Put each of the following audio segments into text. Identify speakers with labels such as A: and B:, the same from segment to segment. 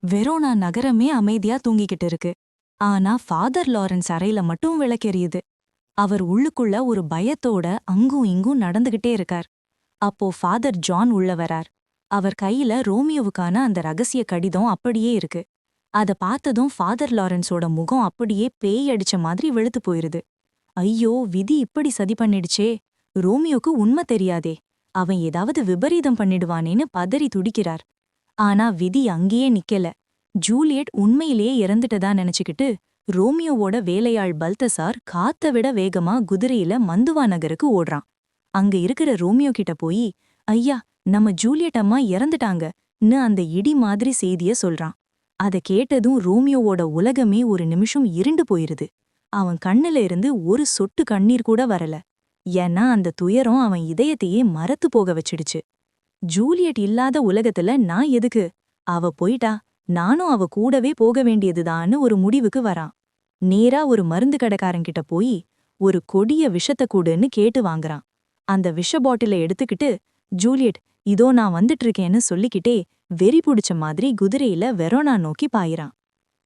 A: Verona நகரமே அமைதியா தூங்கிக்கிட்டு இருக்கு. ஆனா ஃபாதர் லாரன்ஸ் அறையில மட்டும் விளக்கெரியுது. அவர் உள்ளுக்குள்ள ஒரு பயத்தோட அங்கும் இங்கும் நடந்துகிட்டே இருக்கார். அப்போ ஃபாதர் ஜான் உள்ள வரார். அவர் கையில ரோமியோவுக்கான அந்த ரகசிய கடிதம் அப்படியே இருக்கு. அத பார்த்ததும் ஃபாதர் லாரன்ஸோட முகம் அப்படியே பேய் அடிச்ச மாதிரி வெளுத்து போயிருது. ஐயோ, விதி இப்படி சதி பண்ணிடுச்சே. ரோமியோக்கு உண்மை தெரியாதே. அவன் ஏதாவது விபரீதம் பண்ணிடுவானேன்னு பதறி துடிக்கிறார். ஆனா விதி அங்கேயே நிக்கல. ஜூலியட் உண்மையிலேயே இறந்துட்டதா நினைச்சுக்கிட்டு ரோமியோவோட வேலையாள் பல்தசார் காத்த விட வேகமா குதிரையில மந்துவா நகருக்கு ஓடுறான். அங்க இருக்கிற ரோமியோ கிட்ட போய், ஐயா, நம்ம ஜூலியட் அம்மா இறந்துட்டாங்கன்னு அந்த இடி மாதிரி செய்திய சொல்றான். அத கேட்டதும் ரோமியோவோட உலகமே ஒரு நிமிஷம் இருண்டு போயிருது. அவன் கண்ணுல இருந்து ஒரு சொட்டு கண்ணீர் கூட வரல. ஏன்னா அந்த துயரம் அவன் இதயத்தையே மரத்து போக வச்சிடுச்சு. ஜூலியட் இல்லாத உலகத்துல நான் எதுக்கு? அவ போயிட்டா, நானும் அவ கூடவே போக வேண்டியதுதான்னு ஒரு முடிவுக்கு வரான். நேரா ஒரு மருந்து கடைக்காரங்கிட்ட போய் ஒரு கொடிய விஷத்த கூடுன்னு கேட்டு வாங்குறான். அந்த விஷ பாட்டில எடுத்துக்கிட்டு, ஜூலியட், இதோ நான் வந்துட்டு இருக்கேன்னு சொல்லிக்கிட்டே வெறி புடிச்ச மாதிரி குதிரையில வெரோனா நோக்கி பாயிறான்.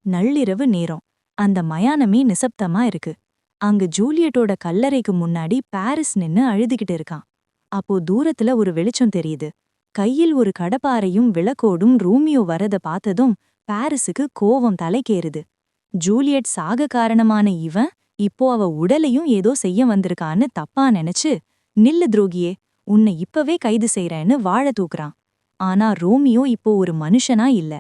A: நள்ளிரவு நேரம். அந்த மயானமே நிசப்தமா இருக்கு. அங்க ஜூலியட்டோட கல்லறைக்கு முன்னாடி பாரிஸ் நின்னு அழுதுகிட்டு இருக்கான். அப்போ தூரத்துல ஒரு வெளிச்சம் தெரியுது. கையில் ஒரு கடப்பாரையும் விளக்கோடும் ரோமியோ வரத பார்த்ததும் பாரிஸுக்கு கோவம் தலைக்கேறுது. ஜூலியட் சாக காரணமான இவன் இப்போ அவ உடலையும் ஏதோ செய்ய வந்திருக்கான்னு தப்பா நினைச்சு, நில்லு துரோகியே, உன்னை இப்பவே கைது செய்றேன்னு வாழ தூக்குறான். ஆனா ரோமியோ இப்போ ஒரு மனுஷனா இல்ல,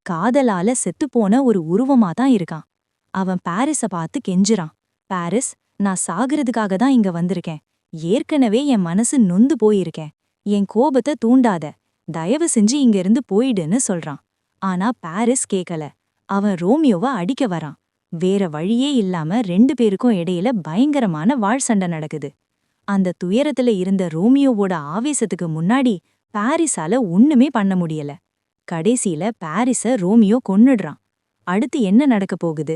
A: காதலால செத்துப்போன ஒரு உருவமா தான் இருக்கான். அவன் பாரிஸ பார்த்து கெஞ்சுறான். பாரிஸ், நான் சாகிறதுக்காக தான் இங்க வந்திருக்கேன். ஏற்கனவே என் மனசு நொந்து போயிருக்கேன். என் கோபத்தை தூண்டாத. தயவு செஞ்சு இங்க இருந்து போயிடுன்னு சொல்றான். ஆனா பாரிஸ் கேக்கல. அவன் ரோமியோவை அடிக்க வரான். வேற வழியே இல்லாம ரெண்டு பேருக்கும் இடையில பயங்கரமான வாழ் சண்டை நடக்குது. அந்த துயரத்துல இருந்த ரோமியோவோட ஆவேசத்துக்கு முன்னாடி பாரிஸால ஒண்ணுமே பண்ண முடியல. கடைசியில பாரிஸ ரோமியோ கொன்னுடுறான். அடுத்து என்ன நடக்க போகுது?